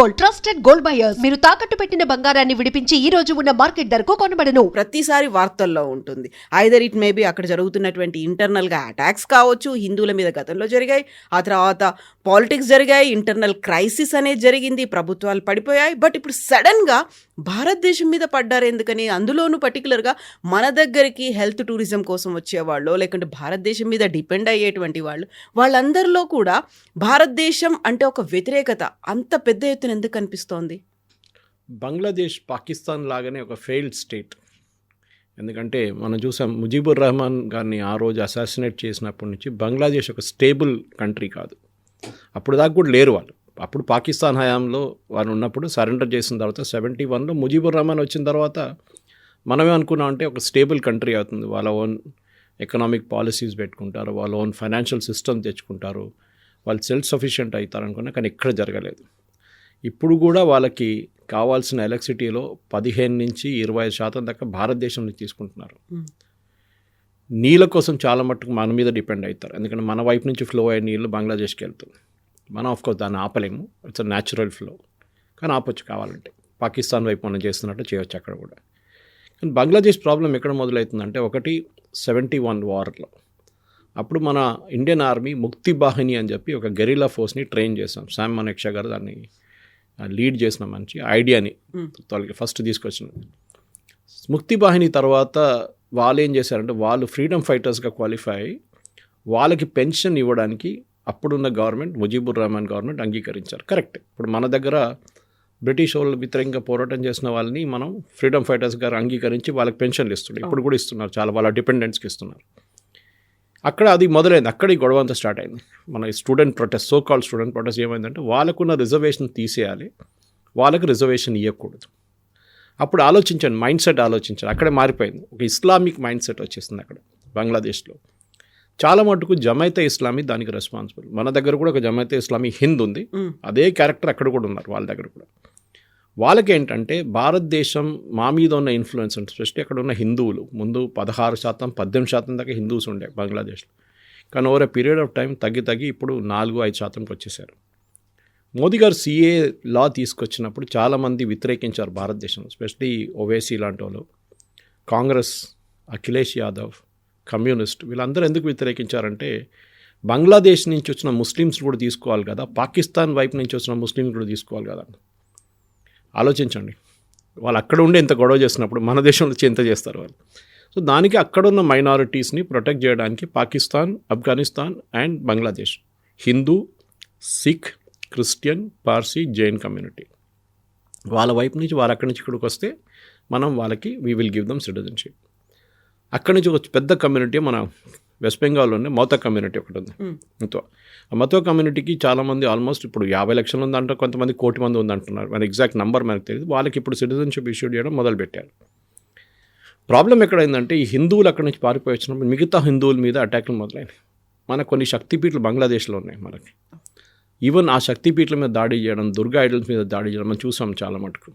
Gold, trusted gold buyers. మీరు తాకట్టు పెట్టిన బంగారాన్ని విడిపించి ఈ రోజు ఉన్న మార్కెట్ ధరకు కొనబడను. ప్రతిసారి వార్తల్లో ఉంటుంది. ఐదర్ ఇట్ మేబీ అక్కడ జరుగుతున్నటువంటి ఇంటర్నల్గా అటాక్స్ కావచ్చు, హిందువుల మీద గతంలో జరిగాయి, ఆ తర్వాత పాలిటిక్స్ జరిగాయి, ఇంటర్నల్ క్రైసిస్ అనేది జరిగింది, ప్రభుత్వాలు పడిపోయాయి. బట్ ఇప్పుడు సడన్గా భారతదేశం మీద పడ్డారు ఎందుకని? అందులోనూ పర్టికులర్గా మన దగ్గరికి హెల్త్ టూరిజం కోసం వచ్చేవాళ్ళు, లేకుంటే భారతదేశం మీద డిపెండ్ అయ్యేటువంటి వాళ్ళందరిలో కూడా భారతదేశం అంటే ఒక వ్యతిరేకత అంత పెద్ద ఎత్తున ఎందుకు కనిపిస్తోంది? బంగ్లాదేశ్ పాకిస్తాన్ లాగానే ఒక ఫెయిల్డ్ స్టేట్. ఎందుకంటే మనం చూసాం ముజీబుర్ రెహమాన్ గారిని ఆ రోజు అసాసినేట్ చేసినప్పటి నుంచి బంగ్లాదేశ్ ఒక స్టేబుల్ కంట్రీ కాదు. అప్పుడు దాకా కూడా లేరు వాళ్ళు. అప్పుడు పాకిస్తాన్ హయాంలో వాళ్ళు ఉన్నప్పుడు సరెండర్ చేసిన తర్వాత 71లో ముజీబుర్ రెహమాన్ వచ్చిన తర్వాత మనమే అనుకున్నాం అంటే ఒక స్టేబుల్ కంట్రీ అవుతుంది. వాళ్ళ ఓన్ ఎకనామిక్ పాలసీస్ పెట్టుకుంటారు, వాళ్ళ ఓన్ ఫైనాన్షియల్ సిస్టమ్ తెచ్చుకుంటారు, వాళ్ళు సెల్ఫ్ సఫిషియెంట్ అవుతారు అనుకున్నా. కానీ ఎక్కడ జరగలేదు. ఇప్పుడు కూడా వాళ్ళకి కావాల్సిన ఎలక్ట్రిసిటీలో 15 నుంచి 25% దాకా భారతదేశం నుంచి తీసుకుంటున్నారు. నీళ్ళ కోసం చాలా మట్టుకు మన మీద డిపెండ్ అవుతారు. ఎందుకంటే మన వైపు నుంచి ఫ్లో అయ్యే నీళ్ళు బంగ్లాదేశ్కి వెళ్తుంది. మనం ఆఫ్కోర్స్ దాన్ని ఆపలేము, ఇట్స్ అ న్యాచురల్ ఫ్లో. కానీ ఆపొచ్చు కావాలంటే. పాకిస్తాన్ వైపు మనం చేస్తున్నట్టు చేయొచ్చు అక్కడ కూడా. కానీ బంగ్లాదేశ్ ప్రాబ్లం ఎక్కడ మొదలవుతుందంటే, ఒకటి 71 వార్లో అప్పుడు మన ఇండియన్ ఆర్మీ ముక్తి బాహిని అని చెప్పి ఒక గెరిల్లా ఫోర్స్ని ట్రైన్ చేసాం. శామ్ మనెక్షా గారు దాన్ని లీడ్ చేసిన మంచి ఐడియాని వాళ్ళకి ఫస్ట్ తీసుకొచ్చిన. ముక్తి బాహిని తర్వాత వాళ్ళు ఏం చేశారంటే, వాళ్ళు ఫ్రీడమ్ ఫైటర్స్గా క్వాలిఫై అయ్యి వాళ్ళకి పెన్షన్ ఇవ్వడానికి అప్పుడున్న గవర్నమెంట్, ముజీబుర్ రెహమాన్ గవర్నమెంట్ అంగీకరించారు. కరెక్ట్. ఇప్పుడు మన దగ్గర బ్రిటిష్ వాళ్ళు వ్యతిరేకంగా పోరాటం చేసిన వాళ్ళని మనం ఫ్రీడమ్ ఫైటర్స్ గారు అంగీకరించి వాళ్ళకి పెన్షన్లు ఇస్తున్నారు. ఇప్పుడు కూడా ఇస్తున్నారు, చాలా వాళ్ళ డిపెండెంట్స్కి ఇస్తున్నారు. అక్కడ అది మొదలైంది. అక్కడ ఈ గొడవ అంతా స్టార్ట్ అయింది. మన student protest, so called student protest ఏమైందంటే, వాళ్ళకున్న రిజర్వేషన్ తీసేయాలి, వాళ్ళకి రిజర్వేషన్ ఇవ్వకూడదు. అప్పుడు ఆలోచించండి, మైండ్ సెట్ ఆలోచించండి. అక్కడే మారిపోయింది. ఒక ఇస్లామిక్ మైండ్ సెట్ వచ్చేసింది అక్కడ బంగ్లాదేశ్లో. చాలా మటుకు జమైతే ఇస్లామీ దానికి రెస్పాన్సిబుల్. మన దగ్గర కూడా ఒక జమైతే ఇస్లామీ హింద్ ఉంది, అదే క్యారెక్టర్ అక్కడ కూడా ఉన్నారు వాళ్ళ దగ్గర కూడా. వాళ్ళకేంటంటే భారతదేశం మా మీద ఉన్న ఇన్ఫ్లుయెన్స్, స్పెషల్లీ అక్కడ ఉన్న హిందువులు ముందు 16%, 18% దాకా హిందూస్ ఉండే బంగ్లాదేశ్లో. కానీ over a period of time తగ్గి ఇప్పుడు 4-5% వచ్చేసారు. మోదీ గారు CA లా తీసుకొచ్చినప్పుడు చాలామంది వ్యతిరేకించారు భారతదేశంలో, స్పెషల్లీ ఓవైసీ లాంటి వాళ్ళు, కాంగ్రెస్, అఖిలేష్ యాదవ్, కమ్యూనిస్ట్, వీళ్ళందరూ ఎందుకు వ్యతిరేకించారంటే, బంగ్లాదేశ్ నుంచి వచ్చిన ముస్లిమ్స్ కూడా తీసుకోవాలి కదా, పాకిస్తాన్ వైపు నుంచి వచ్చిన ముస్లిమ్స్ కూడా తీసుకోవాలి కదా. ఆలోచించండి, వాళ్ళు అక్కడ ఉండి ఎంత గొడవ చేస్తున్నప్పుడు మన దేశంలో ఎంత చేస్తారు వాళ్ళు. సో దానికి అక్కడున్న మైనారిటీస్ని ప్రొటెక్ట్ చేయడానికి Pakistan, Afghanistan and Bangladesh, Hindu, Sikh, Christian, Parsi, Jain community, వాళ్ళ వైపు నుంచి వాళ్ళు అక్కడి నుంచి ఇక్కడికి వస్తే మనం వాళ్ళకి we will give them citizenship. అక్కడి నుంచి ఒక పెద్ద కమ్యూనిటీ మన వెస్ట్ బెంగాల్లోనే మోతా కమ్యూనిటీ ఒకటి ఉంది. ఆ మతో కమ్యూనిటీకి చాలామంది ఆల్మోస్ట్ ఇప్పుడు 50 లక్షలు ఉందంటారు, కొంతమంది 1 కోటి మంది ఉందంటున్నారు. మన ఎగ్జాక్ట్ నెంబర్ మనకు తెలియదు. వాళ్ళకి ఇప్పుడు సిటిజన్షిప్ ఇష్యూ చేయడం మొదలుపెట్టారు. ప్రాబ్లం ఎక్కడైందంటే, ఈ హిందువులు అక్కడి నుంచి పారిపోయి వచ్చినప్పుడు మిగతా హిందువుల మీద అటాక్లు మొదలైనవి. మనకు కొన్ని శక్తిపీఠలు బంగ్లాదేశ్లో ఉన్నాయి మనకి. ఈవెన్ ఆ శక్తిపీఠల మీద దాడి చేయడం, దుర్గా ఐడల్స్ మీద దాడి చేయడం మనం చూసాం, చాలా మటుకు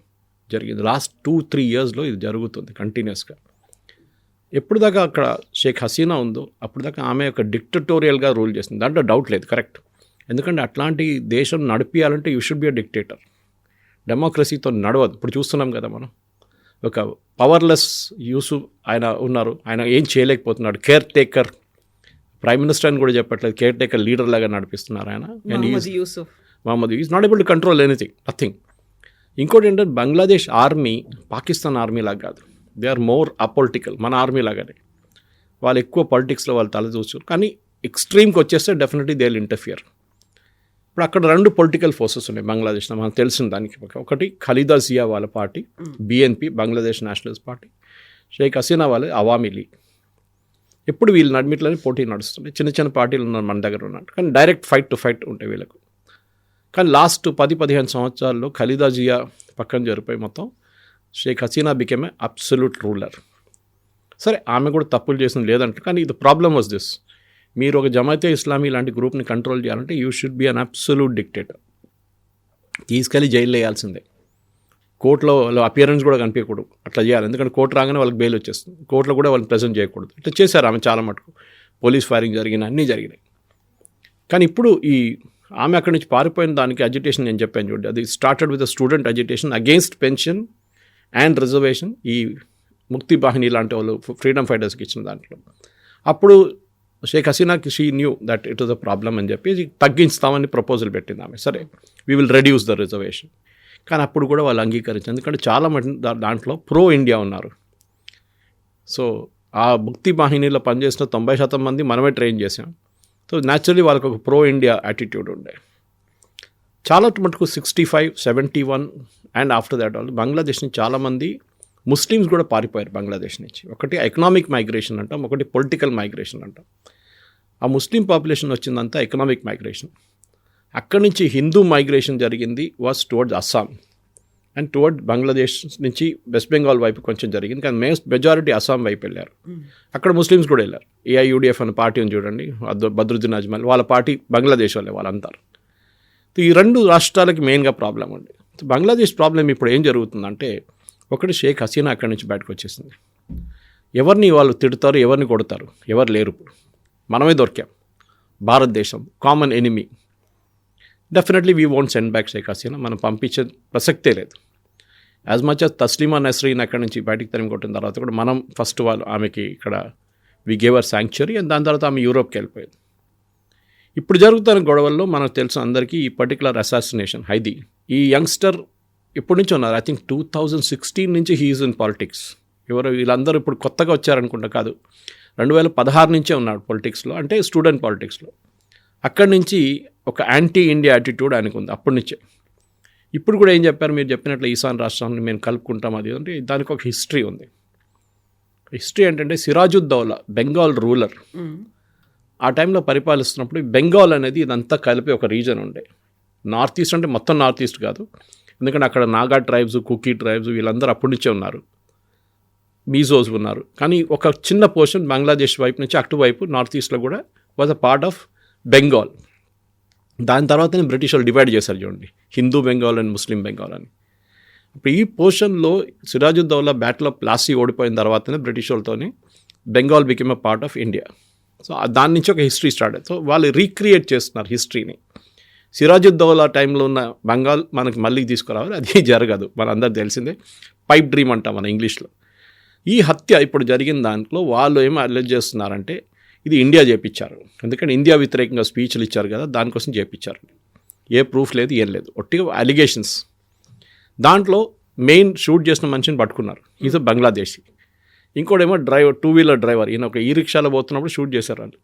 జరిగింది. లాస్ట్ 2-3 ఇయర్స్లో ఇది జరుగుతుంది కంటిన్యూస్గా. ఎప్పుడు దాకా అక్కడ షేక్ హసీనా ఉందో అప్పుడు దాకా ఆమె ఒక డిక్టటోరియల్గా రూల్ చేస్తుంది, దాంట్లో డౌట్ లేదు. కరెక్ట్. ఎందుకంటే అట్లాంటి దేశం నడిపించాలంటే you should be a dictator. డెమోక్రసీతో నడవదు. ఇప్పుడు చూస్తున్నాం కదా మనం, ఒక పవర్లెస్ యూసుఫ్ ఆయన ఉన్నారు, ఆయన ఏం చేయలేకపోతున్నాడు. కేర్ టేకర్ ప్రైమ్ మినిస్టర్ అని కూడా చెప్పట్లేదు, కేర్ టేకర్ లీడర్ లాగా నడిపిస్తున్నారు ఆయన. Mohammed is not able to control anything, nothing. ఇంకోటి ఏంటంటే, బంగ్లాదేశ్ ఆర్మీ పాకిస్తాన్ ఆర్మీ లాగా కాదు, దే ఆర్ మోర్ అపొలిటికల్. మన ఆర్మీ లాగానే వాళ్ళు ఎక్కువ పాలిటిక్స్లో వాళ్ళు తల చూస్తారు. కానీ ఎక్స్ట్రీమ్కి వచ్చేస్తే డెఫినెట్లీ దే విల్ ఇంటర్ఫియర్. ఇప్పుడు అక్కడ 2 పొలిటికల్ ఫోర్సెస్ ఉన్నాయి బంగ్లాదేశ్లో, మనకు తెలిసిన దానికి. ఒకటి ఖలీదా జియా వాళ్ళ party BNP, Bangladesh nationalist party, Sheikh Hasina వాళ్ళ అవామీ లీగ్. ఎప్పుడు వీళ్ళు నడిమిట్లోనే పోటీ నడుస్తుంది. చిన్న చిన్న పార్టీలు ఉన్నారు మన దగ్గర ఉన్నట్టు, కానీ డైరెక్ట్ ఫైట్ టు ఫైట్ ఉంటాయి వీళ్ళకు. కానీ లాస్ట్ 10-15 సంవత్సరాల్లో ఖలీదా జియా పక్కన జరిపోయి మొత్తం Sheikh Hasina became a absolute ruler. సరే, ఆమె కూడా తప్పులు చేసింది లేదంటే, కానీ ఇది ప్రాబ్లమ్ వాజ్ దిస్. మీరు ఒక జమాతే ఇస్లామీ లాంటి గ్రూప్ని కంట్రోల్ చేయాలంటే you should be an absolute dictator. తీసుకెళ్ళి జైల్లో వేయాల్సిందే. కోర్టులో అపియరెన్స్ కూడా కనిపించకూడదు, అట్లా చేయాలి. ఎందుకంటే కోర్టు రాగానే వాళ్ళకి బెయిల్ వచ్చేస్తుంది, కోర్టులో కూడా వాళ్ళని ప్రెజెంట్ చేయకూడదు. ఇట్లా చేశారు ఆమె చాలా మటుకు. పోలీస్ ఫైరింగ్ జరిగినాయి, అన్నీ జరిగినాయి. కానీ ఇప్పుడు ఈ ఆమె అక్కడి నుంచి పారిపోయిన దానికి అజిటేషన్ నేను చెప్పాను చూడండి, అది started with student agitation against pension and reservation. ఈ ముక్తి బాహిని లాంటి వాళ్ళు ఫ్రీడమ్ ఫైటర్స్కి ఇచ్చిన దాంట్లో అప్పుడు షేక్ హసీనాకి she knew that it was a problem అని చెప్పి తగ్గించుతామని ప్రపోజల్ పెట్టింది ఆమె. సరే we will reduce the reservation. కానీ అప్పుడు కూడా వాళ్ళు అంగీకరించారు, ఎందుకంటే చాలా మంది దాంట్లో ప్రో ఇండియా ఉన్నారు. సో ఆ ముక్తి బాహినీలో పనిచేసిన 90% మంది మనమే ట్రైన్ చేసాం. సో న్యాచురలీ వాళ్ళకి ఒక ప్రో ఇండియా యాటిట్యూడ్ ఉండే. చాలా మటుకు 65, 71 అండ్ ఆఫ్టర్ దాట్ వాళ్ళు బంగ్లాదేశ్ నుంచి చాలామంది ముస్లిమ్స్ కూడా పారిపోయారు బంగ్లాదేశ్ నుంచి. ఒకటి ఎకనామిక్ మైగ్రేషన్ అంటాం, ఒకటి పొలిటికల్ మైగ్రేషన్ అంటాం. ఆ ముస్లిం పాపులేషన్ వచ్చిందంతా ఎకనామిక్ మైగ్రేషన్. అక్కడి నుంచి హిందూ మైగ్రేషన్ జరిగింది was towards Assam and towards Bangladesh నుంచి వెస్ట్ బెంగాల్ వైపు కొంచెం జరిగింది. కానీ మెజారిటీ అస్సాం వైపు వెళ్ళారు. అక్కడ ముస్లిమ్స్ కూడా వెళ్ళారు. ఏఐయుడిఎఫ్ అనే పార్టీ ఉంది చూడండి, బద్రుద్దీన్ అజ్మల్, వాళ్ళ పార్టీ బంగ్లాదేశ్ వాళ్ళే వాళ్ళంతా. ఈ రెండు రాష్ట్రాలకి మెయిన్గా ప్రాబ్లం ఉంది. బంగ్లాదేశ్ ప్రాబ్లం ఇప్పుడు ఏం జరుగుతుందంటే, ఒకటి షేక్ హసీనా అక్కడి నుంచి బయటకు వచ్చేసింది. ఎవరిని వాళ్ళు తిడతారు, ఎవరిని కొడతారు, ఎవరు లేరు. ఇప్పుడు మనమే దొరికాం. భారతదేశం common enemy. Definitely we won't send back Sheikh Hasina. మనం పంపించే ప్రసక్తే లేదు. As much as Taslima Nasrin అక్కడి నుంచి బయటికి తరిమి కొట్టిన తర్వాత కూడా మనం ఫస్ట్ వాళ్ళు ఆమెకి ఇక్కడ we gave our sanctuary and దాని తర్వాత ఆమె యూరోప్కి వెళ్ళిపోయింది. ఇప్పుడు జరుగుతున్న గొడవల్లో మనకు తెలుసు అందరికీ ఈ పర్టికులర్ అసాసినేషన్ హైదీ. ఈ యంగ్స్టర్ ఎప్పటి నుంచి ఉన్నారు, ఐ థింక్ 2016 నుంచి హీఈస్ ఇన్ పాలిటిక్స్. ఎవరు వీళ్ళందరూ ఇప్పుడు కొత్తగా వచ్చారనుకుంటా, కాదు 2016 నుంచే ఉన్నాడు పొలిటిక్స్లో, అంటే స్టూడెంట్ పాలిటిక్స్లో. అక్కడి నుంచి ఒక యాంటీ ఇండియా యాటిట్యూడ్ ఆయనకు ఉంది అప్పటి నుంచే. ఇప్పుడు కూడా ఏం చెప్పారు, మీరు చెప్పినట్లు ఈశాన్ రాష్ట్రాన్ని మేము కలుపుకుంటాం అది అంటే దానికి ఒక హిస్టరీ ఉంది. హిస్టరీ ఏంటంటే సిరాజుద్దౌలా బెంగాల్ రూలర్ ఆ టైంలో పరిపాలిస్తున్నప్పుడు బెంగాల్ అనేది ఇదంతా కలిపి ఒక రీజన్ ఉండే. నార్త్ ఈస్ట్ అంటే మొత్తం నార్త్ ఈస్ట్ కాదు, ఎందుకంటే అక్కడ నాగా ట్రైబ్స్, కుకీ ట్రైబ్స్ వీళ్ళందరూ అప్పటి నుంచే ఉన్నారు, మీజోస్ ఉన్నారు. కానీ ఒక చిన్న పోర్షన్ బంగ్లాదేశ్ వైపు నుంచి అటువైపు నార్త్ ఈస్ట్లో కూడా was a part of Bengal. దాని తర్వాతనే బ్రిటిష్ వాళ్ళు డివైడ్ చేశారు చూడండి, హిందూ బెంగాల్ అండ్ ముస్లిం బెంగాల్ అని. ఇప్పుడు ఈ పోర్షన్లో సిరాజుద్దౌలా బ్యాటిల్ ఆఫ్ ప్లాసీ ఓడిపోయిన తర్వాతనే బ్రిటిష్ వాళ్ళతోనే Bengal became a part of India. So దాని నుంచి ఒక హిస్టరీ స్టార్ట్ అయ్యింది. సో వాళ్ళు రీక్రియేట్ చేస్తున్నారు హిస్టరీని. సిరాజుద్దౌలా టైంలో ఉన్న బెంగాల్ మనకి మళ్ళీ తీసుకురావాలి, అది జరగదు, మనందరూ తెలిసిందే. పైప్ డ్రీమ్ అంటాం మన ఇంగ్లీష్లో. ఈ హత్య ఇప్పుడు జరిగిన దాంట్లో వాళ్ళు ఏమో అలెజ్ చేస్తున్నారంటే ఇది ఇండియా చేపించారు, ఎందుకంటే ఇండియా వ్యతిరేకంగా స్పీచ్లు ఇచ్చారు కదా, దానికోసం చేపించారు. ఏ ప్రూఫ్ లేదు, ఏం లేదు, ఒట్టిగా అలిగేషన్స్. దాంట్లో మెయిన్ షూట్ చేసిన మనిషిని పట్టుకున్నారు, ఈజ్ బంగ్లాదేశీ. ఇంకోటేమో డ్రైవర్, 2-వీలర్ డ్రైవర్, ఈయన ఒక ఈ రిక్షాలో పోతున్నప్పుడు షూట్ చేశారు వాళ్ళు.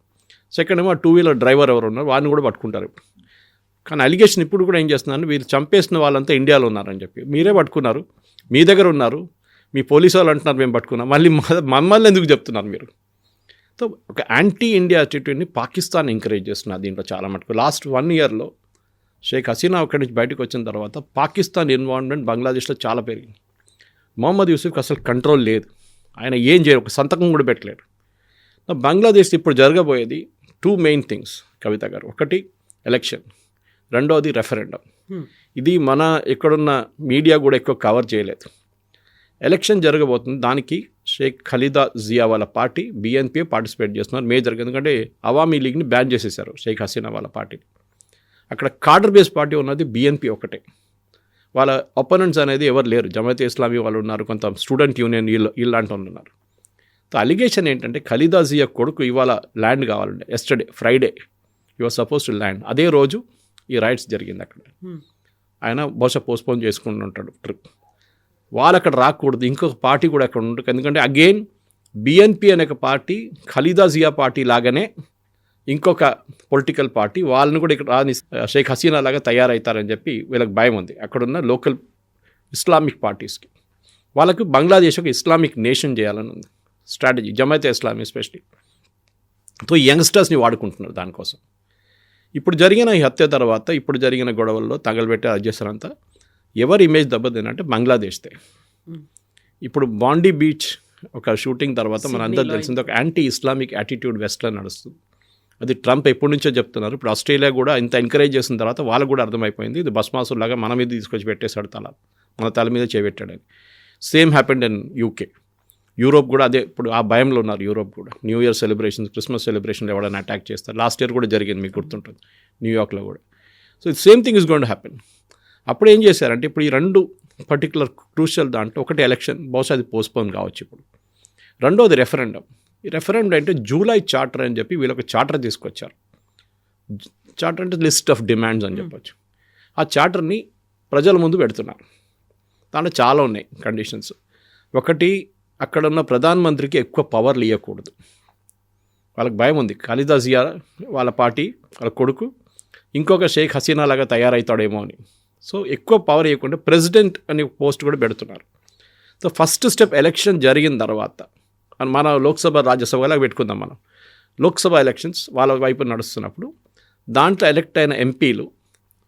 సెకండ్ ఏమో 2-వీలర్ డ్రైవర్ ఎవరు ఉన్నారు వాడిని కూడా పట్టుకుంటారు ఇప్పుడు. కానీ అలిగేషన్ ఇప్పుడు కూడా ఏం చేస్తున్నారు, వీళ్ళు చంపేసిన వాళ్ళంతా ఇండియాలో ఉన్నారని చెప్పి మీరే పట్టుకున్నారు, మీ దగ్గర ఉన్నారు, మీ పోలీసు వాళ్ళు అంటున్నారు మేము పట్టుకున్నాం, మళ్ళీ మమ్మల్ని ఎందుకు చెప్తున్నారు మీరు? సో ఒక యాంటీ ఇండియా యాటిట్యూడ్ని పాకిస్తాన్ ఎంకరేజ్ చేస్తున్నారు దీంట్లో చాలా మటుకు. లాస్ట్ 1 ఇయర్లో షేక్ హసీనా అక్కడి నుంచి బయటకు వచ్చిన తర్వాత పాకిస్తాన్ ఇన్వాల్వ్మెంట్ బంగ్లాదేశ్లో చాలా పెరిగింది. మొహమ్మద్ యూసుఫ్కి అసలు కంట్రోల్ లేదు, ఆయన ఏం చేయరు, ఒక సంతకం కూడా పెట్టలేడు. బంగ్లాదేశ్ ఇప్పుడు జరగబోయేది 2 మెయిన్ థింగ్స్ కవిత గారు. ఒకటి ఎలక్షన్, రెండవది రెఫరెండం. ఇది మన ఎక్కడున్న మీడియా కూడా ఎక్కువ కవర్ చేయలేదు. ఎలక్షన్ జరగబోతుంది, దానికి షేక్ ఖలీదా జియా వాళ్ళ పార్టీ BNP పార్టిసిపేట్ చేస్తున్నారు మేజర్గా, ఎందుకంటే అవామీ లీగ్ని బ్యాన్ చేసేసారు షేక్ హసీనా వాళ్ళ పార్టీని. అక్కడ కార్డర్ బేస్ పార్టీ ఉన్నది BNP ఒకటే, వాళ్ళ అపోనెంట్స్ అనేది ఎవరు లేరు. జమాయతే ఇస్లామీ వాళ్ళు ఉన్నారు, కొంత స్టూడెంట్ యూనియన్ ఇలాంటి వాళ్ళు ఉన్నారు. సో అలిగేషన్ ఏంటంటే ఖలీదా జియా కొడుకు ఇవాళ ల్యాండ్ కావాలండి, yesterday Friday your suppose to land, అదే రోజు ఈ రైట్స్ జరిగింది అక్కడ. ఆయన బహుశా పోస్ట్పోన్ చేసుకుంటూ ఉంటాడు ట్రిప్. వాళ్ళు అక్కడ రాకూడదు, ఇంకొక పార్టీ కూడా అక్కడ ఉంటుంది, ఎందుకంటే అగైన్ BNP అనే ఒక పార్టీ ఖలీదా జియా పార్టీ లాగానే ఇంకొక పొలిటికల్ పార్టీ, వాళ్ళని కూడా ఇక్కడ రాని షేక్ హసీనా లాగా తయారవుతారని చెప్పి వీళ్ళకి భయం ఉంది అక్కడున్న లోకల్ ఇస్లామిక్ పార్టీస్కి. వాళ్ళకు బంగ్లాదేశ్ ఒక ఇస్లామిక్ నేషన్ చేయాలని ఉంది strategy, Jamaate Islami especially. So యంగ్స్టర్స్ని వాడుకుంటున్నారు దానికోసం. ఇప్పుడు జరిగిన ఈ హత్య తర్వాత, ఇప్పుడు జరిగిన గొడవల్లో తగలబెట్టే అధ్యక్షులంతా ఎవరి ఇమేజ్ దెబ్బతిందంటే బంగ్లాదేశ్దే. ఇప్పుడు బాండీ బీచ్ ఒక షూటింగ్ తర్వాత మనందరూ తెలిసింది ఒక యాంటీ ఇస్లామిక్ యాటిట్యూడ్ వెస్ట్లో నడుస్తుంది. అది ట్రంప్ ఎప్పటి నుంచో చెప్తున్నారు. ఇప్పుడు ఆస్ట్రేలియా కూడా ఇంత ఎంకరేజ్ చేసిన తర్వాత వాళ్ళకు కూడా అర్థమైపోయింది ఇది బస్మాసులాగా మన మీద తీసుకొచ్చి పెట్టేశాడు, మన తల మీద చేపెట్టాడని. Same happened in UK. Europe కూడా అదే ఇప్పుడు ఆ భయంలో ఉన్నారు. యూరోప్ కూడా న్యూ ఇయర్ సెలబ్రేషన్స్, క్రిస్మస్ సెలబ్రేషన్లు ఎవరైనా అటాక్ చేస్తారు. లాస్ట్ ఇయర్ కూడా జరిగింది, మీకు గుర్తుంటుంది, న్యూయార్క్లో కూడా. So same thing is going to happen. అప్పుడు ఏం చేశారంటే ఇప్పుడు ఈ 2 పర్టికులర్ క్రూషియల్ దాంట్లో ఒకటి ఎలక్షన్, బహుశా అది పోస్ట్పోన్ కావచ్చు ఇప్పుడు. రెండోది రెఫరెండం. ఈ రెఫరెండం అంటే జూలై చార్టర్ అని చెప్పి వీళ్ళొక చార్టర్ తీసుకొచ్చారు. చార్టర్ అంటే లిస్ట్ ఆఫ్ డిమాండ్స్ అని చెప్పొచ్చు. ఆ చార్టర్ని ప్రజల ముందు పెడుతున్నారు. దాంట్లో చాలా ఉన్నాయి కండిషన్స్. ఒకటి, అక్కడ ఉన్న ప్రధానమంత్రికి ఎక్కువ పవర్లు ఇవ్వకూడదు. వాళ్ళకి భయం ఉంది, ఖలీదా జియా వాళ్ళ పార్టీ వాళ్ళ కొడుకు ఇంకొక షేక్ హసీనా లాగా తయారవుతాడేమో అని. సో ఎక్కువ పవర్ ఇవ్వకుండా ప్రెసిడెంట్ అనే పోస్ట్ కూడా పెడుతున్నారు. సో ఫస్ట్ స్టెప్ ఎలక్షన్ జరిగిన తర్వాత మన లోక్సభ రాజ్యసభ లాగా పెట్టుకుందాం మనం. లోక్సభ ఎలక్షన్స్ వాళ్ళ వైపు నడుస్తున్నప్పుడు దాంట్లో ఎలక్ట్ అయిన ఎంపీలు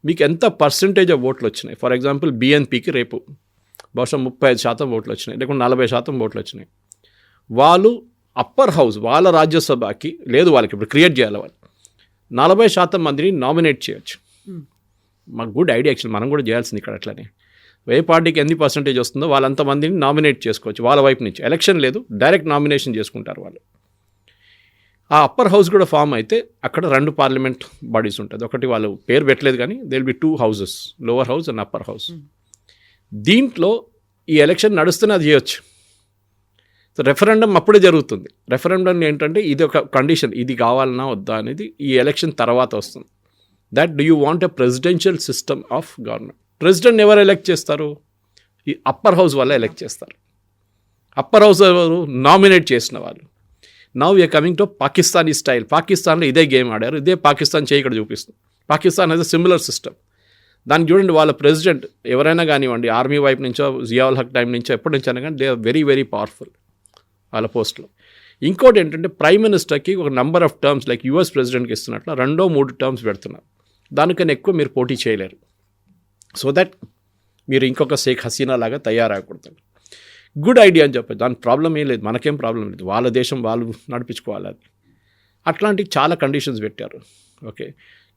మీకు ఎంత పర్సంటేజ్ ఆఫ్ ఓట్లు వచ్చినాయి. ఫర్ ఎగ్జాంపుల్ BNPకి రేపు బహుశా 35% ఓట్లు వచ్చినాయి, లేకుంటే 40% ఓట్లు వచ్చినాయి. వాళ్ళు అప్పర్ హౌస్ వాళ్ళ రాజ్యసభకి లేదు, వాళ్ళకి ఇప్పుడు క్రియేట్ చేయాలి. వాళ్ళు 40% మందిని నామినేట్ చేయొచ్చు. మాకు గుడ్ ఐడియా యాక్చువల్లీ, మనం కూడా చేయాల్సింది ఇక్కడ. అట్లనే ఏ పార్టీకి ఎన్ని పర్సంటేజ్ వస్తుందో వాళ్ళంత మందిని నామినేట్ చేసుకోవచ్చు వాళ్ళ వైపు నుంచి. ఎలక్షన్ లేదు, డైరెక్ట్ నామినేషన్ చేసుకుంటారు వాళ్ళు. ఆ అప్పర్ హౌస్ కూడా ఫామ్ అయితే అక్కడ 2 పార్లమెంట్ బాడీస్ ఉంటుంది. ఒకటి వాళ్ళు పేరు పెట్టలేదు కానీ they will be 2 houses, lower house and upper house. దీంట్లో ఈ ఎలక్షన్ నడుస్తూనే అది చేయొచ్చు. సో రెఫరెండం అప్పుడే జరుగుతుంది. రెఫరెండం ఏంటంటే ఇది ఒక కండిషన్, ఇది కావాలన్నా వద్దా అనేది ఈ ఎలక్షన్ తర్వాత వస్తుంది. That do you want a presidential system of government. President ఎవరు ఎలక్ట్ చేస్తారు? ఈ అప్పర్ హౌస్ వల్ల ఎలక్ట్ చేస్తారు. అప్పర్ హౌస్ ఎవరు? నామినేట్ చేసిన వాళ్ళు. Now we're coming to Pakistani style. పాకిస్తాన్లో ఇదే గేమ్ ఆడారు, ఇదే పాకిస్తాన్ చేయి ఇక్కడ చూపిస్తుంది. పాకిస్తాన్ అనేది సిమిలర్ సిస్టమ్. దానికి చూడండి, వాళ్ళ ప్రెసిడెంట్ ఎవరైనా కానివ్వండి, ఆర్మీ వైపు నుంచో జియావుల్ హక్ టైం నుంచో ఎప్పటి నుంచో అయినా కానీ they are very very powerful వాళ్ళ పోస్ట్లో. ఇంకోటి ఏంటంటే ప్రైమ్ మినిస్టర్కి ఒక number of terms like US ప్రెసిడెంట్కి ఇస్తున్నట్లు 2-3 టర్మ్స్ పెడుతున్నారు. దానికన్నా ఎక్కువ మీరు పోటీ చేయలేరు. సో దట్ మీరు ఇంకొక షేక్ హసీనా లాగా తయారకూడదు. గుడ్ ఐడియా అని చెప్పచ్చు, దాని ప్రాబ్లం ఏం లేదు, మనకేం ప్రాబ్లం లేదు. వాళ్ళ దేశం వాళ్ళు నడిపించుకోవాలి. అది అట్లాంటి చాలా కండిషన్స్ పెట్టారు. ఓకే,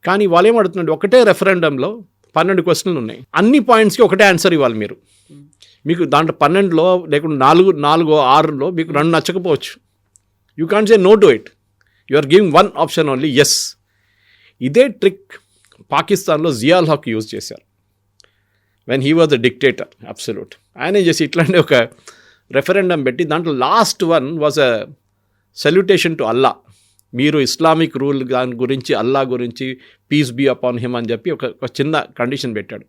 కానీ వాళ్ళు ఏమడుతున్నారు, ఒకటే రెఫరెండంలో 12 క్వశ్చన్లు ఉన్నాయి. అన్ని పాయింట్స్కి ఒకటే ఆన్సర్ ఇవ్వాలి మీరు. మీకు దాంట్లో 12లో లేకుంటే 4-6లో మీకు 2 నచ్చకపోవచ్చు. You can't say no to it. You are giving 1 option only, yes. ఇదే ట్రిక్ పాకిస్తాన్లో జియావుల్ హక్ యూజ్ చేశారు when he was the dictator. Absolute. ఆయన చేసి ఇట్లాంటి ఒక రెఫరెండం పెట్టి దాంట్లో last one was a salutation to Allah. మీరు ఇస్లామిక్ రూల్ దాని గురించి, అల్లా గురించి, పీస్ బీ అపాన్ హిమ్ అని చెప్పి ఒక చిన్న కండిషన్ పెట్టాడు.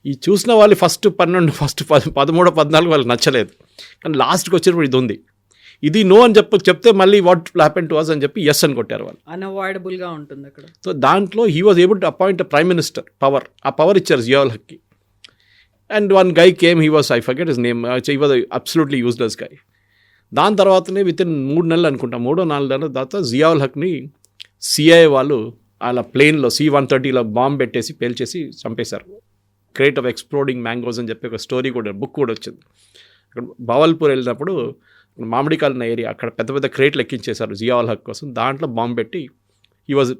ఈ చూసిన వాళ్ళు ఫస్ట్ 13-14 వాళ్ళకి నచ్చలేదు, కానీ లాస్ట్కి వచ్చినప్పుడు ఇది ఉంది, ఇది నో అని చెప్తే మళ్ళీ వాట్ హ్యాపెన్ టు అస్ అని చెప్పి ఎస్ అని కొట్టారు వాళ్ళు. అన్అవాయిడబుల్గా ఉంటుంది అక్కడ. సో దాంట్లో he was able to appoint prime minister power. ఆ పవర్ ఇచ్చారు జియావుల్ హక్కి. And one guy came, he was, I forget his name, he was absolutely useless guy. దాని తర్వాతనే వితిన్ 3 నెలలు అనుకుంటా, 3-4 నెలల తర్వాత జియావుల్ హక్ని CIA వాళ్ళు వాళ్ళ ప్లేన్లో C-130లో బాంబ్ పెట్టేసి పేల్చేసి చంపేశారు. క్రేట్ ఆఫ్ ఎక్స్ప్లోడింగ్ మ్యాంగోస్ అని చెప్పి ఒక స్టోరీ కూడా, బుక్ కూడా వచ్చింది. అక్కడ బావల్పూర్ వెళ్ళినప్పుడు మామిడికాయలు ఉన్న ఏరియా, అక్కడ పెద్ద పెద్ద క్రేట్లు ఎక్కించేశారు జియావుల్ హక్ కోసం. దాంట్లో బాంబ్ పెట్టి he was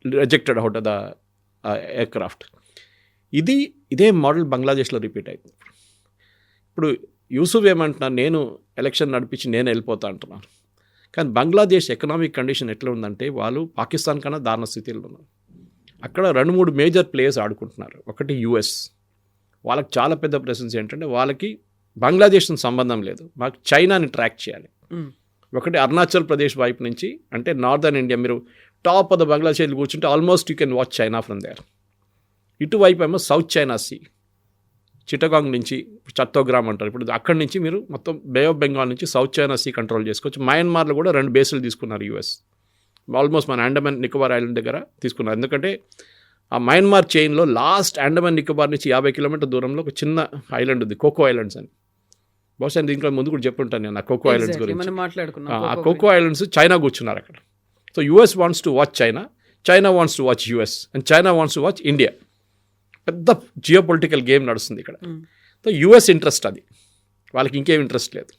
rejected out of the aircraft. ఇదే మోడల్ బంగ్లాదేశ్లో రిపీట్ అయింది. ఇప్పుడు యూసుఫ్ ఏమంటున్నారు, నేను ఎలక్షన్ నడిపించి నేను వెళ్ళిపోతా అంటున్నారు. కానీ బంగ్లాదేశ్ ఎకనామిక్ కండిషన్ ఎట్లా ఉందంటే వాళ్ళు పాకిస్తాన్ కన్నా దారుణ స్థితిలో ఉన్నారు. అక్కడ 2-3 మేజర్ ప్లేయర్స్ ఆడుకుంటున్నారు. ఒకటి US, వాళ్ళకి చాలా పెద్ద ప్రెసెన్స్ ఏంటంటే వాళ్ళకి బంగ్లాదేశ్తో సంబంధం లేదు, మాకు చైనాని ట్రాక్ చేయాలి. ఒకటి అరుణాచల్ ప్రదేశ్ వైపు నుంచి, అంటే నార్దర్న్ ఇండియా, మీరు టాప్ ఆఫ్ ద బంగ్లాదేశ్ కూర్చుంటే almost you can watch China from there. ఇటువైపు ఏమో సౌత్ చైనా సీ, చిట్టగాంగ్ నుంచి చత్తోగ్రామ్ అంటారు. ఇప్పుడు అక్కడి నుంచి మీరు మొత్తం బే ఆఫ్ బెంగాల్ నుంచి సౌత్ చైనా సీ కంట్రోల్ చేసుకోవచ్చు. మయన్మార్లో కూడా 2 బేసులు తీసుకున్నారు US. ఆల్మోస్ట్ మన అండమాన్ నికోబార్ ఐలాండ్ దగ్గర తీసుకున్నారు. ఎందుకంటే ఆ మయన్మార్ చైన్లో లాస్ట్ అండమాన్ నికోబార్ నుంచి 50 కిలోమీటర్ దూరంలో ఒక చిన్న ఐలాండ్ ఉంది, కోకో ఐలాండ్స్ అని. బహుశా దీంట్లో ముందు కూడా చెప్పుంటాను నేను ఆ కోకో ఐలాండ్స్ గురించి. ఆ కోకో ఐలాండ్స్ చైనా కూర్చున్నారు అక్కడ. So US wants to watch China, China wants to watch US, and China wants to watch India. పెద్ద జియో పొలిటికల్ గేమ్ నడుస్తుంది ఇక్కడ. సో US ఇంట్రెస్ట్ అది, వాళ్ళకి ఇంకేం ఇంట్రెస్ట్ లేదు.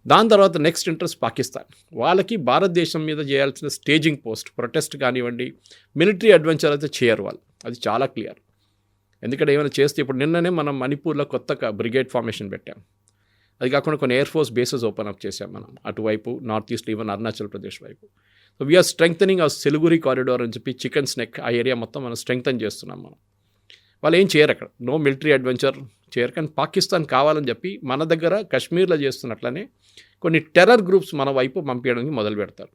దాని తర్వాత నెక్స్ట్ ఇంట్రెస్ట్ పాకిస్తాన్. వాళ్ళకి భారతదేశం మీద చేయాల్సిన స్టేజింగ్ పోస్ట్, ప్రొటెస్ట్ కానివ్వండి, మిలిటరీ అడ్వెంచర్ అయితే చేయరు వాళ్ళు, అది చాలా క్లియర్. ఎందుకంటే ఏమైనా చేస్తే, ఇప్పుడు నిన్ననే మనం మణిపూర్లో కొత్త బ్రిగేడ్ ఫార్మేషన్ పెట్టాం. అది కాకుండా కొన్ని air force bases open up చేసాం మనం అటువైపు, north east, even Arunachal Pradesh వైపు. సో వీఆర్ స్ట్రెంగ్థనింగ్ ఆ సిలిగురి కారిడార్ అని చెప్పి చికెన్ స్నెక్ ఆ ఏరియా మొత్తం మనం స్ట్రెంగ్థన్ చేస్తున్నాం మనం. వాళ్ళు ఏం చేయరు అక్కడ, నో మిలిటరీ అడ్వెంచర్ చేయరు. కానీ పాకిస్తాన్ కావాలని చెప్పి మన దగ్గర కశ్మీర్లో చేస్తున్నట్లనే కొన్ని టెర్రర్ గ్రూప్స్ మన వైపు పంపించడానికి మొదలు పెడతారు.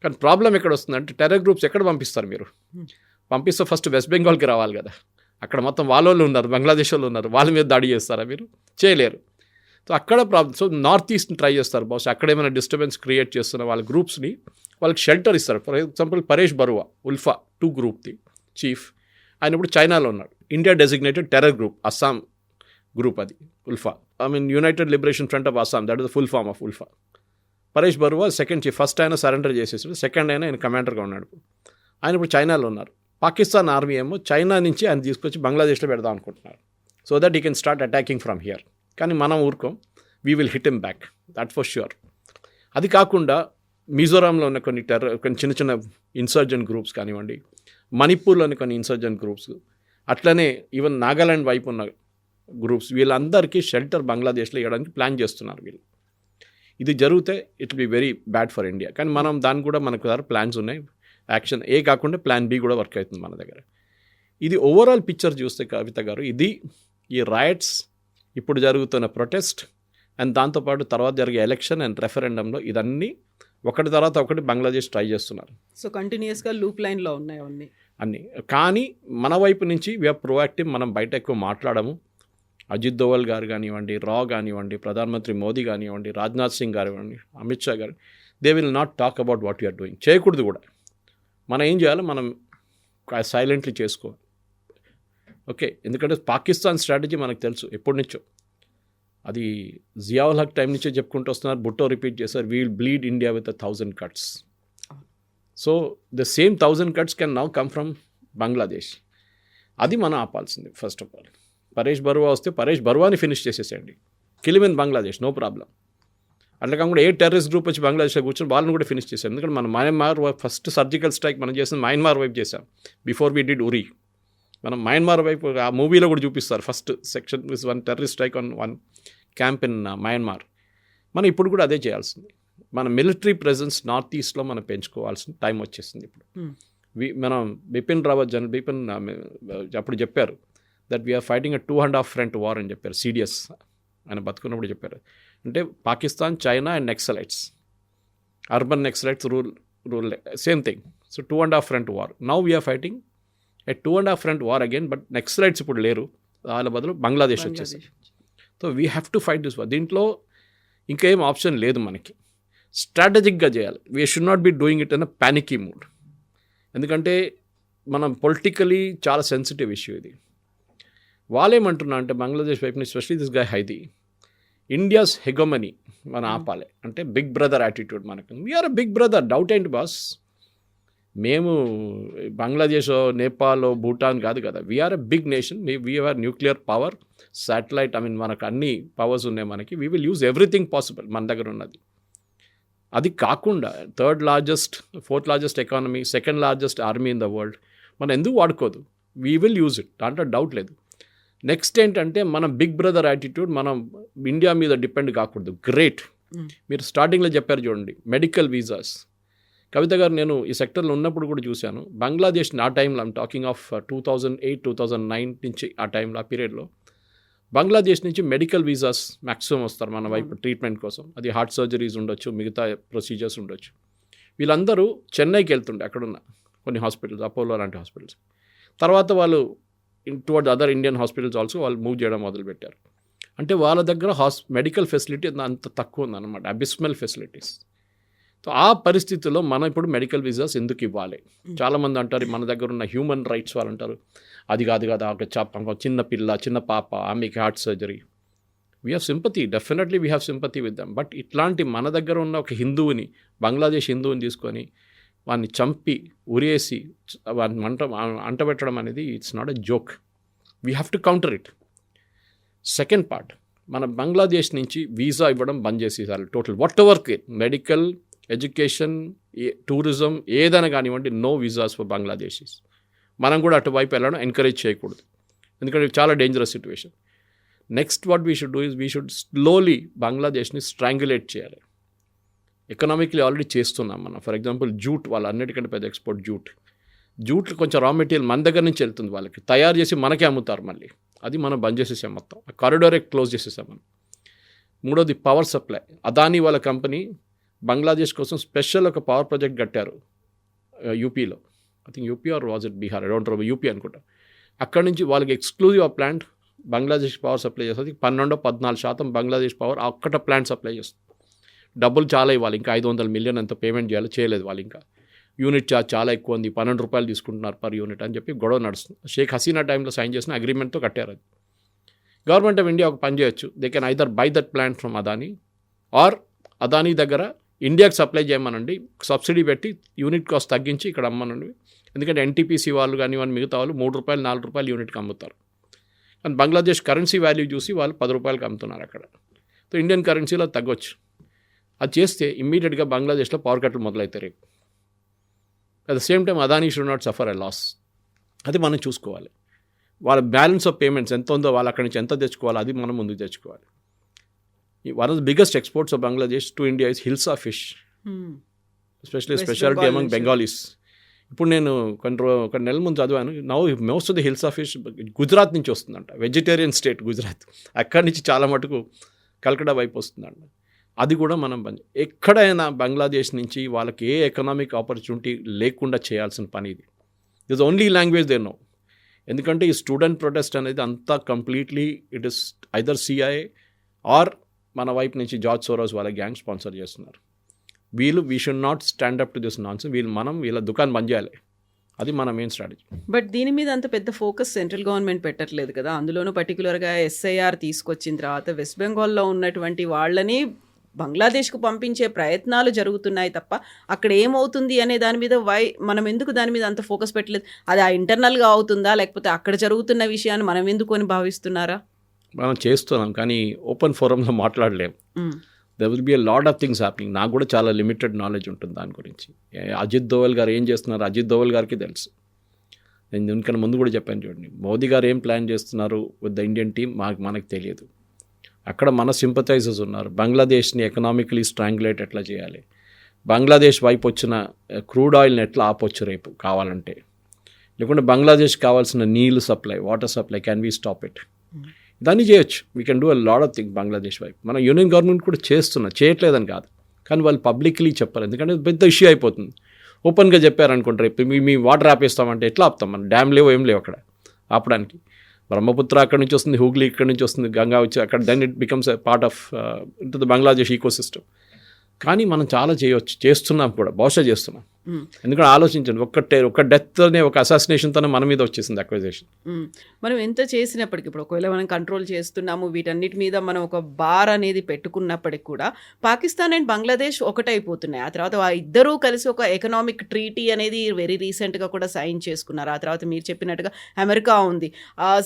కానీ ప్రాబ్లం ఎక్కడ వస్తుందంటే టెర్రర్ గ్రూప్స్ ఎక్కడ పంపిస్తారు మీరు? పంపిస్తే ఫస్ట్ వెస్ట్ బెంగాల్కి రావాలి కదా, అక్కడ మొత్తం వాళ్ళు ఉన్నారు, బంగ్లాదేశ్ వాళ్ళు ఉన్నారు, వాళ్ళ మీద దాడి చేస్తారా మీరు? చేయలేరు. సో అక్కడ ప్రాబ్లం. సో నార్త్ ఈస్ట్ని ట్రై చేస్తారు బహుశా, అక్కడ ఏమైనా డిస్టర్బెన్స్ క్రియేట్ చేస్తున్న వాళ్ళ గ్రూప్స్ని వాళ్ళకి షెల్టర్ ఇస్తారు. ఫర్ ఎగ్జాంపుల్ పరేష్ బరువా ఉల్ఫా 2 గ్రూప్ది చీఫ్, ఆయన ఇప్పుడు చైనాలో ఉన్నాడు. India designated terror group Assam group అది ULFA, united liberation front of Assam, that is the full form of ULFA. Paresh Barua second chief, first ఆయన సరెండర్ చేసేసాడు, సెకండ్ ఆయన కమాండర్గా ఉన్నాడు. ఆయన ఇప్పుడు చైనాలో ఉన్నారు. పాకిస్తాన్ ఆర్మీ ఏమో చైనా నుంచి ఆయన తీసుకొచ్చి బంగ్లాదేశ్లో పెడదాం అనుకుంటున్నారు, so that he can start attacking from here. కానీ మనం ఊరుకోం, we will hit him back, that for sure. అది కాకుండా మిజోరాంలో ఉన్న కొన్ని చిన్న చిన్న ఇన్సర్జెంట్ గ్రూప్స్ కానివ్వండి, మణిపూర్లోని కొన్ని ఇన్సర్జెంట్ గ్రూప్స్, అట్లనే ఈవెన్ నాగాలాండ్ వైపు ఉన్న గ్రూప్స్, వీళ్ళందరికీ షెల్టర్ బంగ్లాదేశ్లో ఇవ్వడానికి ప్లాన్ చేస్తున్నారు వీళ్ళు. ఇది జరిగితే it be very bad for India. కానీ మనం దానికి కూడా మనకు దగ్గర ప్లాన్స్ ఉన్నాయి. యాక్షన్ ఏ కాకుండా ప్లాన్ బి కూడా వర్క్ అవుతుంది మన దగ్గర. ఇది ఓవరాల్ పిక్చర్ చూస్తే కవిత గారు, ఇది ఈ రైట్స్, ఇప్పుడు జరుగుతున్న ప్రొటెస్ట్ అండ్ దాంతోపాటు తర్వాత జరిగే ఎలక్షన్ అండ్ రెఫరెండంలో ఇదన్నీ ఒకటి తర్వాత ఒకటి బంగ్లాదేశ్ ట్రై చేస్తున్నారు. సో కంటిన్యూస్గా లూప్ లైన్లో ఉన్నాయి అన్నీ. కానీ మన వైపు నుంచి వీఆర్ ప్రోయాక్టివ్, మనం బయట ఎక్కువ మాట్లాడము. అజిత్ దోవల్ గారు కానివ్వండి, రా కానివ్వండి, ప్రధానమంత్రి మోదీ కానివ్వండి, రాజ్నాథ్ సింగ్ కానివ్వండి, Amit Shah garu, they will not talk about what you're doing. చేయకూడదు కూడా. మనం ఏం చేయాలో మనం సైలెంట్లీ చేసుకోవాలి. ఓకే, ఎందుకంటే పాకిస్తాన్ స్ట్రాటజీ మనకు తెలుసు ఎప్పటి నుంచో. అది జియావుల్ హక్ టైం నుంచే చెప్పుకుంటూ వస్తున్నారు, భుట్టో రిపీట్ చేశారు, we will bleed India with 1000 cuts. So the same 1000 cuts can now come from Bangladesh. అది మనం ఆపాల్సింది first of all. Paresh Barua వస్తే పరేష్ బరువాని ఫినిష్ చేసేసేయండి, kill him in Bangladesh, no problem. అట్లా కాకుండా ఏ టెర్రరిస్ట్ గ్రూప్ వచ్చి బంగ్లాదేశ్లో కూర్చొని వాళ్ళని కూడా ఫినిష్ చేశారు. ఎందుకంటే మనం మయన్మార్ ఫస్ట్ సర్జికల్ స్ట్రైక్ మనం చేసిన మయన్మార్ వైపు చేసాం, బిఫోర్ వీ డిడ్ ఉరీ. మనం మయన్మార్ వైపు ఆ మూవీలో కూడా చూపిస్తారు, first section is one terrorist strike on one camp in Myanmar. మనం ఇప్పుడు కూడా అదే చేయాల్సింది. మన మిలిటరీ ప్రెజెన్స్ నార్త్ ఈస్ట్లో మనం పెంచుకోవాల్సిన టైం వచ్చేసింది ఇప్పుడు. మనం బిపిన్ రావత్ బిపిన్ అప్పుడు చెప్పారు that we're fighting 2.5 front war అని చెప్పారు. సిడిఎస్ ఆయన బతుకున్నప్పుడు చెప్పారు. అంటే Pakistan, China and naxalites, urban naxalites, rural same thing. So 2.5 front war. Now we're fighting 2.5 front war again, but naxalites ఇప్పుడు లేరు, వాళ్ళ బదులు బంగ్లాదేశ్ వచ్చేసి. So we have to fight this war. దీంట్లో ఇంకా ఏం ఆప్షన్ లేదు మనకి. స్ట్రాటజిక్గా చేయాలి. We should not be doing it in a panicky mood. ఎందుకంటే మనం పొలిటికలీ చాలా సెన్సిటివ్ ఇష్యూ ఇది. వాళ్ళేమంటున్నా అంటే బంగ్లాదేశ్ వైపు నుంచి, especially this guy Hadi, India's hegemony మనం ఆపాలి అంటే బిగ్ బ్రదర్ యాటిట్యూడ్ మనకు. We're a big brother, doubt ఏంటి బాస్. మేము బంగ్లాదేశ్, నేపాల్, భూటాన్ కాదు కదా. We're a big nation, we have nuclear power, satellite, మనకు అన్ని పవర్స్ ఉన్నాయి మనకి. We will use everything possible మన దగ్గర ఉన్నది. అది కాకుండా 3rd largest, 4th largest economy, 2nd largest army in the world, మనం ఎందుకు వాడుకోదు? వీ విల్ యూజ్ ఇట్, దాంట్లో డౌట్ లేదు. నెక్స్ట్ ఏంటంటే మనం బిగ్ బ్రదర్ యాటిట్యూడ్, మనం ఇండియా మీద డిపెండ్ కాకూడదు. గ్రేట్, మీరు స్టార్టింగ్లో చెప్పారు చూడండి, మెడికల్ వీసాస్. కవిత గారు, నేను ఈ సెక్టర్లో ఉన్నప్పుడు కూడా చూశాను. బంగ్లాదేశ్ ఆ టైంలో, ఐమ్ టాకింగ్ ఆఫ్ 2008, 2009 నుంచి ఆ టైంలో, ఆ పీరియడ్లో బంగ్లాదేశ్ నుంచి మెడికల్ వీసాస్ మ్యాక్సిమం వస్తారు మన వైపు ట్రీట్మెంట్ కోసం. అది హార్ట్ సర్జరీస్ ఉండొచ్చు, మిగతా ప్రొసీజర్స్ ఉండొచ్చు. వీళ్ళందరూ చెన్నైకి వెళ్తుండే, అక్కడున్న కొన్ని హాస్పిటల్స్, అపోలో లాంటి హాస్పిటల్స్. తర్వాత వాళ్ళు towards other Indian hospitals also వాళ్ళు మూవ్ చేయడం మొదలుపెట్టారు. అంటే వాళ్ళ దగ్గర మెడికల్ ఫెసిలిటీ అంత తక్కువ ఉందన్నమాట, అబిస్మల్ ఫెసిలిటీస్. సో ఆ పరిస్థితుల్లో మనం ఇప్పుడు మెడికల్ వీసాస్ ఎందుకు ఇవ్వాలి? చాలామంది అంటారు మన దగ్గర ఉన్న హ్యూమన్ రైట్స్ వాళ్ళు అంటారు, అది కాదు కదా, ఒక చిన్న పిల్ల, చిన్న పాప, ఆమెకి heart surgery. We have sympathy, definitely we have sympathy with them. But ఇట్లాంటి మన దగ్గర ఉన్న ఒక హిందువుని, బంగ్లాదేశ్ హిందువుని తీసుకొని వాడిని చంపి ఉరేసి వాడిని అంటబెట్టడం అనేది it's not a joke. We have to counter it. Second part, మన బంగ్లాదేశ్ నుంచి వీసా ఇవ్వడం బంద్ చేసేసారు total. What ever medical, education, tourism ఏదైనా కానివ్వండి, నో వీసాస్ ఫర్ బంగ్లాదేశీస్. మనం కూడా అటువైపు వెళ్ళడం ఎంకరేజ్ చేయకూడదు, ఎందుకంటే చాలా dangerous situation. Next what we should do is we should slowly బంగ్లాదేశ్ని స్ట్రాంగులేట్ చేయాలి. ఎకనామిక్లీ ఆల్రెడీ చేస్తున్నాం మనం. ఫర్ ఎగ్జాంపుల్ జూట్, వాళ్ళు అన్నిటికంటే పెద్ద ఎక్స్పోర్ట్ జూట్ కొంచెం రా మెటీరియల్ మన దగ్గర నుంచి వెళ్తుంది, వాళ్ళకి తయారు చేసి మనకే అమ్ముతారు మళ్ళీ. అది మనం బంద్ చేసేసాం, మొత్తం కారిడారే క్లోజ్ చేసేసాం మనం. మూడోది పవర్ సప్లై. అదానీ వాళ్ళ కంపెనీ బంగ్లాదేశ్ కోసం స్పెషల్ ఒక పవర్ ప్రాజెక్ట్ కట్టారు యూపీలో. I think UP or was it Bihar, I don't know, UP అనుకుంటా. అక్కడ నుంచి వాళ్ళకి ఎక్స్క్లూజివ్ ఆ ప్లాంట్ బంగ్లాదేశ్ పవర్ సప్లై చేస్తుంది. 12-14% బంగ్లాదేశ్ పవర్ అక్కడ ప్లాంట్ సప్లై చేస్తుంది. డబ్బులు చాలా ఇవ్వాలి, ఇంకా 500 మిలియన్ ఎంత పేమెంట్ చేయాలో చేయలేదు వాళ్ళు. ఇంకా యూనిట్ ఛార్జ్ చాలా ఎక్కువ ఉంది, 12 రూపాయలు తీసుకుంటున్నారు పర్ యూనిట్ అని చెప్పి గొడవ నడుస్తుంది. షేక్ హసీనా టైంలో సైన్ చేసిన అగ్రిమెంట్తో కట్టారు అది. గవర్నమెంట్ ఆఫ్ ఇండియా ఒక పని చేయొచ్చు, they can either buy that plant from Adani or Adani దగ్గర ఇండియాకి సప్లై చేయమనండి, సబ్సిడీ పెట్టి యూనిట్ కాస్ట్ తగ్గించి ఇక్కడ అమ్మనండి. ఎందుకంటే ఎన్టీపీసీ వాళ్ళు కానీ వాళ్ళు మిగతా వాళ్ళు 3 రూపాయలు 4 రూపాయలు యూనిట్కి అమ్ముతారు. కానీ బంగ్లాదేశ్ కరెన్సీ వాల్యూ చూసి వాళ్ళు 10 రూపాయలకి అమ్ముతున్నారు అక్కడ. సో ఇండియన్ కరెన్సీలో తగ్గొచ్చు. అది చేస్తే ఇమ్మీడియట్గా బంగ్లాదేశ్లో పవర్ కట్లు మొదలవుతాయి రేపు. At the same time Adani should not suffer a loss. అది మనం చూసుకోవాలి. వాళ్ళ బ్యాలెన్స్ ఆఫ్ పేమెంట్స్ ఎంత ఉందో, వాళ్ళు అక్కడి నుంచి ఎంత తెచ్చుకోవాలో అది మనం ముందుకు తెచ్చుకోవాలి. One of the biggest exports of Bangladesh to India is hilsa fish, especially speciality among Bengalis. ఇప్పుడు నేను ఒక నెల ముందు చదివాను, now most of the hilsa fish Gujarat నుంచి వస్తుందంట. వెజిటేరియన్ స్టేట్ గుజరాత్, అక్కడి నుంచి చాలా మటుకు కల్కటా వైపు వస్తుందంట. అది కూడా మనం ఎక్కడైనా బంగ్లాదేశ్ నుంచి వాళ్ళకి ఏ ఎకనామిక్ ఆపర్చునిటీ లేకుండా చేయాల్సిన పని ఇది. This only language they know. ఎందుకంటే ఈ స్టూడెంట్ ప్రొటెస్ట్ అనేది అంతా completely it is either CIA or మన వైపు నుంచి జార్జ్ సోరోస్ వాళ్ళ గ్యాంగ్ స్పాన్సర్ చేస్తున్నారు. We should not stand up to this nonsense. వీళ్ళ దుకాణం బంద్ చేయాలి. అది మన మెయిన్ స్ట్రాటజీ. బట్ దీని మీద అంత పెద్ద ఫోకస్ సెంట్రల్ గవర్నమెంట్ పెట్టట్లేదు కదా. అందులోనూ పర్టికులర్గా ఎస్ఐఆర్ తీసుకొచ్చిన తర్వాత వెస్ట్ బెంగాల్లో ఉన్నటువంటి వాళ్ళని బంగ్లాదేశ్కు పంపించే ప్రయత్నాలు జరుగుతున్నాయి తప్ప అక్కడ ఏమవుతుంది అనే దాని మీద మనం ఎందుకు దాని మీద అంత ఫోకస్ పెట్టలేదు? అది ఆ ఇంటర్నల్గా అవుతుందా, లేకపోతే అక్కడ జరుగుతున్న విషయాన్ని మనం ఎందుకు అని భావిస్తున్నారా? మనం చేస్తున్నాం కానీ ఓపెన్ ఫోరంలో మాట్లాడలేం. There will be a lot of things happening. నాకు కూడా చాలా లిమిటెడ్ నాలెడ్జ్ ఉంటుంది దాని గురించి. అజిత్ దోవల్ గారు ఏం చేస్తున్నారు అజిత్ దోవల్ గారికి తెలుసు. నేను దీనికన్నా ముందు కూడా చెప్పాను చూడండి, మోదీ గారు ఏం ప్లాన్ చేస్తున్నారు విత్ ద ఇండియన్ టీమ్ మనకు తెలియదు. అక్కడ మన సింపథైజర్స్ ఉన్నారు. బంగ్లాదేశ్ని ఎకనామికలీ స్ట్రాంగులేట్ ఎట్లా చేయాలి, బంగ్లాదేశ్ వైపు వచ్చిన క్రూడ్ ఆయిల్ని ఎట్లా ఆపొచ్చు రేపు కావాలంటే, లేకుంటే బంగ్లాదేశ్ కావాల్సిన నీళ్ళు supply, water supply, can we stop it, దాన్ని చేయొచ్చు. We can do a lot of thing Bangladesh వైపు. మన యూనియన్ గవర్నమెంట్ కూడా చేయట్లేదని కాదు, కానీ వాళ్ళు పబ్లిక్లీ చెప్పారు. ఎందుకంటే పెద్ద ఇష్యూ అయిపోతుంది. ఓపెన్గా చెప్పారనుకుంటారు రేపు మీ వాటర్ ఆపేస్తామంటే ఎట్లా ఆపుతాం? మనం డ్యామ్ లేవు ఏం లేవు అక్కడ ఆపడానికి. బ్రహ్మపుత్ర అక్కడి నుంచి వస్తుంది, హూగ్లీ ఇక్కడి నుంచి వస్తుంది, గంగా వచ్చి అక్కడ, then it becomes a part of into the Bangladesh ecosystem. కానీ మనం చాలా చేస్తున్నాం కూడా, బహుశా చేస్తున్నాం. ఎందుకంటే ఆలోచించండి, ఒక డెత్ అనే ఒక అసాసినేషన్తోనే మన మీద వచ్చేసింది అక్విజిషన్. మనం ఎంత చేసినప్పటికీ ఇప్పుడు ఒకవేళ మనం కంట్రోల్ చేస్తున్నాము, వీటన్నిటి మీద మనం ఒక బార్ అనేది పెట్టుకున్నప్పటికి కూడా పాకిస్తాన్ అండ్ బంగ్లాదేశ్ ఒకటైపోతున్నాయి. ఆ తర్వాత ఆ ఇద్దరూ కలిసి ఒక ఎకనామిక్ ట్రీటీ అనేది వెరీ రీసెంట్గా కూడా సైన్ చేసుకున్నారు. ఆ తర్వాత మీరు చెప్పినట్టుగా అమెరికా ఉంది.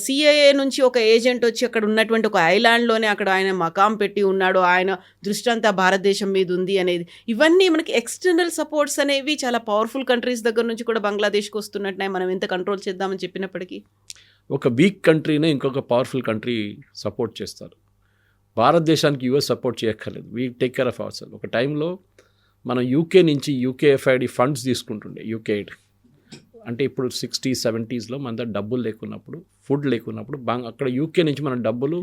సిఐఏ నుంచి ఒక ఏజెంట్ వచ్చి అక్కడ ఉన్నటువంటి ఒక ఐలాండ్లోనే అక్కడ ఆయన మకాం పెట్టి ఉన్నాడు, ఆయన దృష్టి అంతా భారతదేశం మీద ఉంది అనేది. ఇవన్నీ మనకి ఎక్స్టర్నల్ సపోర్ట్స్ అనేవి చాలా పవర్ఫుల్ కంట్రీస్ దగ్గర నుంచి కూడా బంగ్లాదేశ్కి వస్తున్నట్టున్నాయి. మనం ఎంత కంట్రోల్ చేద్దామని చెప్పినప్పటికీ ఒక వీక్ కంట్రీనే ఇంకొక పవర్ఫుల్ కంట్రీ సపోర్ట్ చేస్తారు. భారతదేశానికి యూఎస్ సపోర్ట్ చేయక్కర్లేదు, we take care of our self. ఒక టైంలో మనం యూకే నుంచి యూకేఎఫ్ఐడి ఫండ్స్ తీసుకుంటుండే, యూకే ఎయిడ్. అంటే ఇప్పుడు 60s, 70s మన దగ్గర డబ్బులు లేకున్నప్పుడు, ఫుడ్ లేకున్నప్పుడు అక్కడ యూకే నుంచి మన డబ్బులు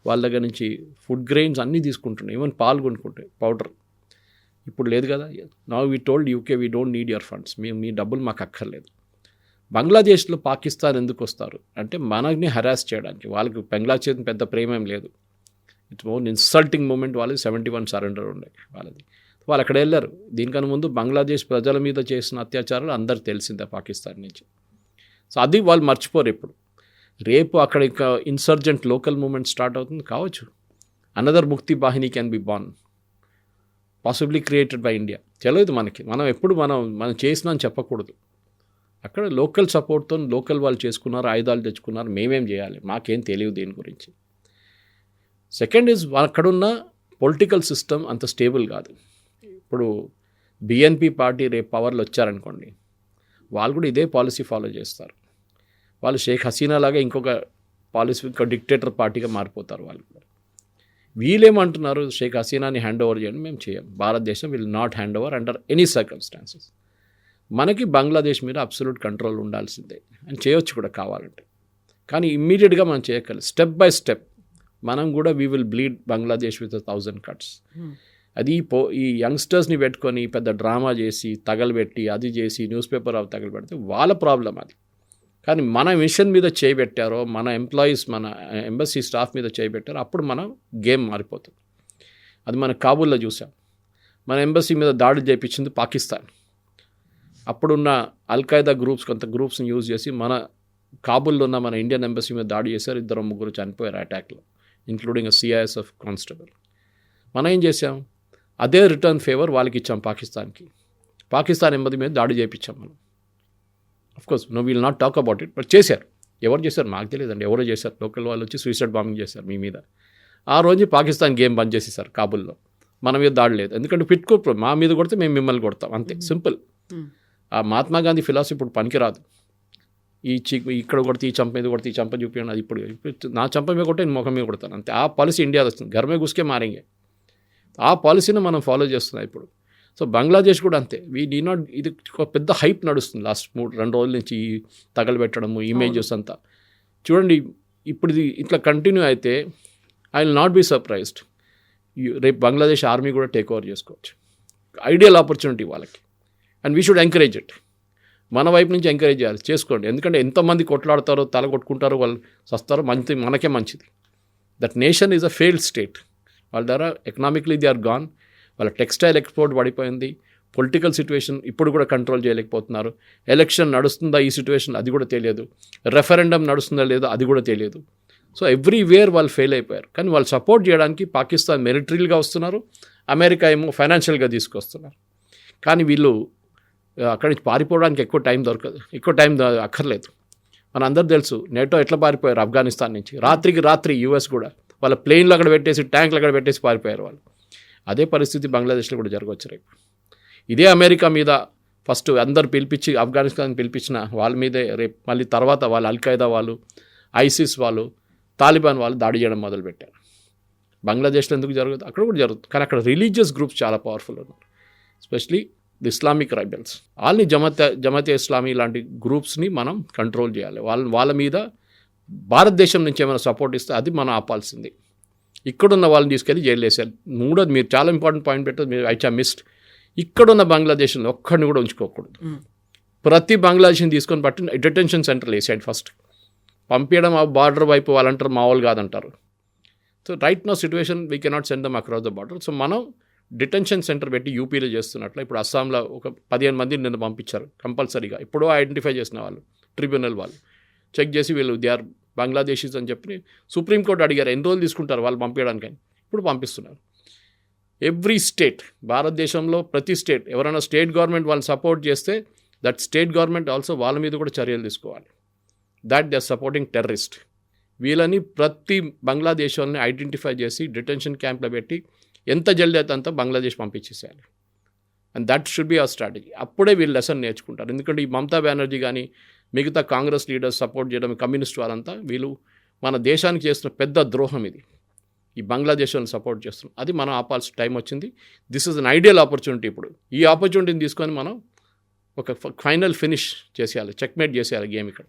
వాళ్ళ దగ్గర నుంచి ఫుడ్ గ్రెయిన్స్ అన్నీ తీసుకుంటుండే, ఈవెన్ పాలు కొనుక్కుంటే పౌడర్. ఇప్పుడు లేదు కదా. Now we told UK we don't need your funds, మీ డబ్బులు మాకు అక్కర్లేదు. బంగ్లాదేశ్లో పాకిస్తాన్ ఎందుకు వస్తారు అంటే మనల్ని హెరాస్ చేయడానికి. వాళ్ళకి బంగ్లాదేశ్ పెద్ద ప్రేమ ఏం లేదు. It's more insulting moment. వాళ్ళది 71 సరెండర్ ఉండే వాళ్ళది. వాళ్ళు అక్కడ వెళ్ళారు. దీనికన్నా ముందు బంగ్లాదేశ్ ప్రజల మీద చేసిన అత్యాచారాలు అందరికి తెలిసిందే పాకిస్తాన్ నుంచి. సో అది వాళ్ళు మర్చిపోరు ఇప్పుడు. రేపు అక్కడ ఇంకా ఇన్సర్జెంట్ లోకల్ మూమెంట్ స్టార్ట్ అవుతుంది కావచ్చు. Another Mukti Bahini can be born, possibly created by India. తెలియదు మనకి. మనం ఎప్పుడు మనం చేసినా అని చెప్పకూడదు. అక్కడ లోకల్ సపోర్ట్తో లోకల్ వాళ్ళు చేసుకున్నారు, ఆయుధాలు తెచ్చుకున్నారు. మేమేం చేయాలి, మాకేం తెలియదు దీని గురించి. సెకండ్ ఈజ్ అక్కడున్న పొలిటికల్ సిస్టమ్ అంత స్టేబుల్ కాదు. ఇప్పుడు బిఎన్పి పార్టీ రేపు పవర్లో వచ్చారనుకోండి, వాళ్ళు కూడా ఇదే పాలసీ ఫాలో చేస్తారు. వాళ్ళు షేక్ హసీనా లాగా ఇంకొక పాలసీ, ఇంకో డిక్టేటర్ పార్టీగా మారిపోతారు వాళ్ళు కూడా. వీళ్ళేమంటున్నారు, షేక్ హసీనాని హ్యాండ్ ఓవర్ చేయండి, మేము చేయం, భారతదేశం will not hand over under any circumstances. మనకి బంగ్లాదేశ్ మీద అబ్సల్యూట్ కంట్రోల్ ఉండాల్సిందే అని చేయొచ్చు కూడా కావాలంటే. కానీ ఇమ్మీడియట్గా మనం చేయగలం, స్టెప్ బై స్టెప్ మనం కూడా we will bleed Bangladesh with 1000 cuts. అది ఈ యంగ్స్టర్స్ని పెట్టుకొని పెద్ద డ్రామా చేసి తగలబెట్టి అది చేసి న్యూస్ పేపర్ అవి తగలబెడితే వాళ్ళ ప్రాబ్లం అది. కానీ మన మిషన్ మీద చేయబెట్టారో, మన ఎంప్లాయీస్ మన ఎంబసీ స్టాఫ్ మీద చేయబెట్టారో, అప్పుడు మన గేమ్ మారిపోతుంది. అది మన కాబూల్లో చూసాం. మన ఎంబసీ మీద దాడులు చేయించింది పాకిస్తాన్. అప్పుడున్న అల్ఖైదా గ్రూప్స్ కొంత గ్రూప్స్ని యూజ్ చేసి మన కాబూల్లో ఉన్న మన ఇండియన్ ఎంబసీ మీద దాడి చేశారు. 2-3 చనిపోయారు అటాక్లో, ఇంక్లూడింగ్ CISF కానిస్టేబుల్. మనం ఏం చేసాం, అదే రిటర్న్ ఫేవర్ వాళ్ళకి ఇచ్చాం పాకిస్తాన్కి. పాకిస్తాన్ ఎంబసీ మీద దాడి చేయించాం మనం. Of course no will not talk about it, but చేశారు. ఎవరు చేశారు మాకు తెలియదండి, ఎవరో చేశారు. లోకల్ వాళ్ళు వచ్చి సూసైడ్ బాంబింగ్ చేశారు మీ మీద. ఆ రోజు పాకిస్తాన్ గేమ్ బంద్ చేసేసారు కాబూల్లో. మన మీద దాడి లేదు, ఎందుకంటే పెట్టుకో మా మీద కొడితే మేము మిమ్మల్ని కొడతాం, అంతే సింపుల్. ఆ మహాత్మా గాంధీ ఫిలాసఫీ ఇప్పుడు పనికిరాదు. ఇక్కడ కొడితే ఈ చంప మీద కొడితే ఈ చంప చూపించండి, అది ఇప్పుడు నా చంప మీద కొట్టే నేను ముఖం మీద కొడతాను, అంతే. ఆ పాలసీ ఇండియాలో వస్తుంది, గర్మే గుస్కే మారింగే. ఆ పాలసీని మనం ఫాలో చేస్తున్నాం ఇప్పుడు. సో బంగ్లాదేశ్ కూడా అంతే. ఇది ఒక పెద్ద హైప్ నడుస్తుంది లాస్ట్ 2 రోజుల నుంచి, ఈ తగలబెట్టడము, ఇమేజెస్ అంతా చూడండి. ఇప్పుడు ఇది ఇట్లా కంటిన్యూ అయితే I will not be surprised, రేపు బంగ్లాదేశ్ ఆర్మీ కూడా టేక్ ఓవర్ చేసుకోవచ్చు. ఐడియల్ ఆపర్చునిటీ వాళ్ళకి, and we should encourage it. మన వైపు నుంచి ఎంకరేజ్ చేయాలి, చేసుకోండి. ఎందుకంటే ఎంతమంది కొట్లాడతారో, తల కొట్టుకుంటారో, వాళ్ళు వస్తారో, మనకే మంచిది. That nation is a failed state. వాళ్ళ ద్వారా ఎకనామిక్లీ దే ఆర్ గాన్. వాళ్ళ టెక్స్టైల్ ఎక్స్పోర్ట్ పడిపోయింది. పొలిటికల్ సిచ్యువేషన్ ఇప్పుడు కూడా కంట్రోల్ చేయలేకపోతున్నారు. ఎలక్షన్ నడుస్తుందా ఈ సిచ్యువేషన్, అది కూడా తెలియదు. రెఫరెండం నడుస్తుందా లేదో అది కూడా తెలియదు. సో ఎవ్రీవేర్ వాళ్ళు ఫెయిల్ అయిపోయారు. కానీ వాళ్ళు సపోర్ట్ చేయడానికి పాకిస్తాన్ మిలిటరీగా వస్తున్నారు, అమెరికా ఏమో ఫైనాన్షియల్గా తీసుకొస్తున్నారు. కానీ వీళ్ళు అక్కడి నుంచి పారిపోవడానికి ఎక్కువ టైం దొరకదు, ఎక్కువ టైం అక్కర్లేదు. మనందరూ తెలుసు నేటో ఎట్లా పారిపోయారు ఆఫ్ఘనిస్తాన్ నుంచి. రాత్రికి రాత్రి US కూడా వాళ్ళ ప్లేన్లు అక్కడ పెట్టేసి, ట్యాంకులు అక్కడ పెట్టేసి పారిపోయారు వాళ్ళు. అదే పరిస్థితి బంగ్లాదేశ్లో కూడా జరగవచ్చు రేపు. ఇదే అమెరికా మీద ఫస్ట్ అందరు పిలిపించి ఆఫ్ఘనిస్తాన్ పిలిపించిన వాళ్ళ మీదే రేపు మళ్ళీ తర్వాత వాళ్ళు అల్ఖైదా వాళ్ళు, ISIS వాళ్ళు, తాలిబాన్ వాళ్ళు దాడి చేయడం మొదలుపెట్టారు. బంగ్లాదేశ్లో ఎందుకు జరగదు, అక్కడ కూడా జరుగుతుంది. కానీ అక్కడ రిలీజియస్ గ్రూప్స్ చాలా పవర్ఫుల్ ఉన్నారు, ఎస్పెషలీ ది ఇస్లామిక్ రెబెల్స్. వాళ్ళని జమాతే ఇస్లామీ లాంటి గ్రూప్స్ని మనం కంట్రోల్ చేయాలి. వాళ్ళ మీద భారతదేశం నుంచి ఏమైనా సపోర్ట్ ఇస్తే అది మనం ఆపాల్సింది. ఇక్కడున్న వాళ్ళని తీసుకెళ్ళి జైలు వేసారు. మూడోది, మీరు చాలా ఇంపార్టెంట్ పాయింట్ పెట్టారు, మీరు మిస్డ్. ఇక్కడున్న బంగ్లాదేశ్లో ఒక్కడిని కూడా ఉంచుకోకూడదు. ప్రతి బంగ్లాదేశ్ని తీసుకొని పట్టి డిటెన్షన్ సెంటర్లు వేసాడు ఫస్ట్. పంపించడం ఆ బార్డర్ వైపు వాళ్ళంటారు, మా వాళ్ళు కాదంటారు. So right now situation we cannot send them across the border. So మనం డిటెన్షన్ సెంటర్ పెట్టి యూపీలో చేస్తున్నట్లు ఇప్పుడు అస్సాంలో ఒక 15 మందిని నిన్న పంపించారు కంపల్సరీగా. ఎప్పుడో ఐడెంటిఫై చేసిన వాళ్ళు, ట్రిబ్యునల్ వాళ్ళు చెక్ చేసి వీళ్ళు దే ఆర్ బంగ్లాదేశీస్ అని చెప్పి సుప్రీంకోర్టు అడిగారు ఎన్ని రోజులు తీసుకుంటారు వాళ్ళు పంపించడానికి. ఇప్పుడు పంపిస్తున్నారు. ఎవ్రీ స్టేట్, భారతదేశంలో ప్రతి స్టేట్ ఎవరైనా స్టేట్ గవర్నమెంట్ వాళ్ళని సపోర్ట్ చేస్తే దట్ స్టేట్ గవర్నమెంట్ ఆల్సో వాళ్ళ మీద కూడా చర్యలు తీసుకోవాలి. That they are supporting terrorist. వీళ్ళని ప్రతి బంగ్లాదేశ్ వాళ్ళని ఐడెంటిఫై చేసి డిటెన్షన్ క్యాంప్లో పెట్టి ఎంత జల్దీ అయితే అంత బంగ్లాదేశ్ పంపించేసేయాలి. And that should be our strategy. అప్పుడే వీళ్ళు లెసన్ నేర్చుకుంటారు. ఎందుకంటే ఈ మమతా బెనర్జీ కానీ మిగతా కాంగ్రెస్ లీడర్స్ సపోర్ట్ చేయడం, కమ్యూనిస్ట్ వాళ్ళంతా వీళ్ళు మన దేశానికి చేస్తున్న పెద్ద ద్రోహం ఇది. ఈ బంగ్లాదేశ్ వాళ్ళని సపోర్ట్ చేస్తున్నాం. అది మనం ఆపాల్సిన టైం వచ్చింది. This is an ideal opportunity. ఇప్పుడు ఈ ఆపర్చునిటీని తీసుకొని మనం ఒక ఫైనల్ ఫినిష్ చేసేయాలి, చెక్మేట్ చేసేయాలి గేమ్ ఇక్కడ.